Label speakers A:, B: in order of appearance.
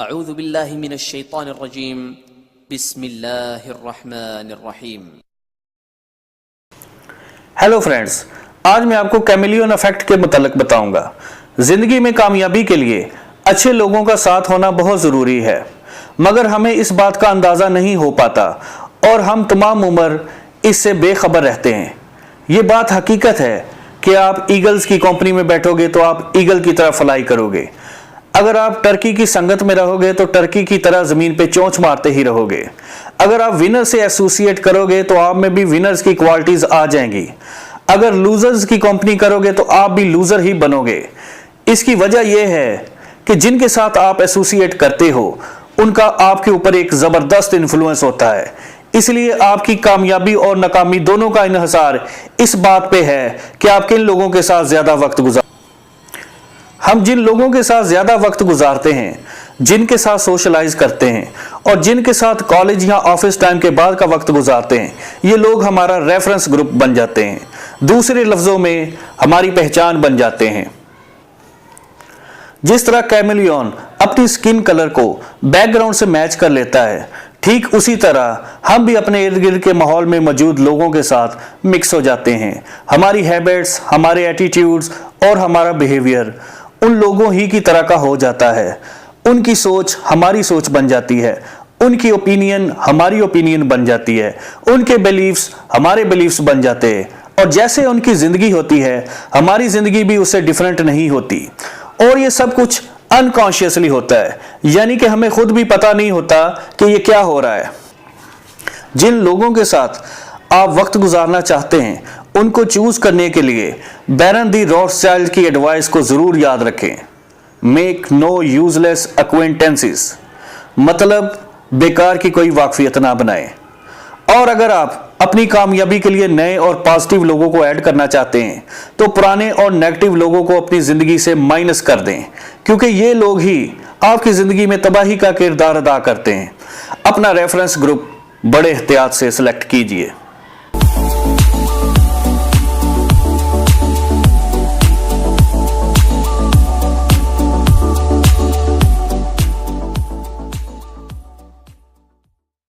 A: अऊज़ु बिल्लाहि मिनश शैतानिर रजीम बिस्मिल्लाहिर रहमानिर रहीम।
B: Hello friends, आज मैं आपको कैमिलियन इफेक्ट के मुतालिक बताऊंगा। जिंदगी में कामयाबी के लिए अच्छे लोगों का साथ होना बहुत ज़रूरी है, मगर हमें इस बात का अंदाज़ा नहीं हो पाता और हम तमाम उम्र इससे बेखबर रहते हैं। ये बात हकीकत है कि आप ईगल्स की कंपनी में बैठोगे तो आप ईगल की तरह फ्लाई करोगे। अगर आप टर्की की संगत में रहोगे तो टर्की की तरह ज़मीन पे चोंच मारते ही रहोगे। अगर आप विनर से एसोसिएट करोगे तो आप में भी विनर्स की क्वालिटीज़ आ जाएंगी। अगर लूजर्स की कंपनी करोगे तो आप भी लूजर ही बनोगे। इसकी वजह यह है कि जिनके साथ आप एसोसिएट करते हो उनका आपके ऊपर एक ज़बरदस्त इन्फ्लुएंस होता है। इसलिए आपकी कामयाबी और नाकामी दोनों का इन्हिसार इस बात पे है कि आप किन लोगों के साथ ज़्यादा वक्त गुजार। हम जिन लोगों के साथ ज़्यादा वक्त गुजारते हैं, जिनके साथ सोशलाइज करते हैं और जिनके साथ कॉलेज या ऑफिस टाइम के बाद का वक्त गुजारते हैं, ये लोग हमारा रेफरेंस ग्रुप बन जाते हैं। दूसरे लफ्ज़ों में हमारी पहचान बन जाते हैं। जिस तरह कैमिलियन अपनी स्किन कलर को बैकग्राउंड से मैच कर लेता है, ठीक उसी तरह हम भी अपने इर्द गिर्द के माहौल में मौजूद लोगों के साथ मिक्स हो जाते हैं। हमारी हैबिट्स, हमारे एटीट्यूड्स और हमारा बिहेवियर उन लोगों ही की तरह का हो जाता है। उनकी सोच हमारी सोच बन जाती है, उनकी ओपिनियन हमारी ओपिनियन बन जाती है, उनके बिलीव्स हमारे बिलीव्स बन जाते हैं। और जैसे उनकी ज़िंदगी होती है, हमारी ज़िंदगी भी उससे डिफरेंट नहीं होती। और ये सब कुछ अनकॉन्शियसली होता है, यानी कि हमें खुद भी पता नहीं होता कि ये क्या हो रहा है। जिन लोगों के साथ आप वक्त गुजारना चाहते हैं, उनको चूज करने के लिए बैरन दी रॉथस्चाइल्ड की एडवाइस को जरूर याद रखें। मेक नो यूजलेस एक्वेंटेंसेस, मतलब बेकार की कोई वाकफियत ना बनाएं। और अगर आप अपनी कामयाबी के लिए नए और पॉजिटिव लोगों को ऐड करना चाहते हैं तो पुराने और नेगेटिव लोगों को अपनी जिंदगी से माइनस कर दें, क्योंकि ये लोग ही आपकी जिंदगी में तबाही का किरदार अदा करते हैं। अपना रेफरेंस ग्रुप बड़े एहतियात से सिलेक्ट कीजिए।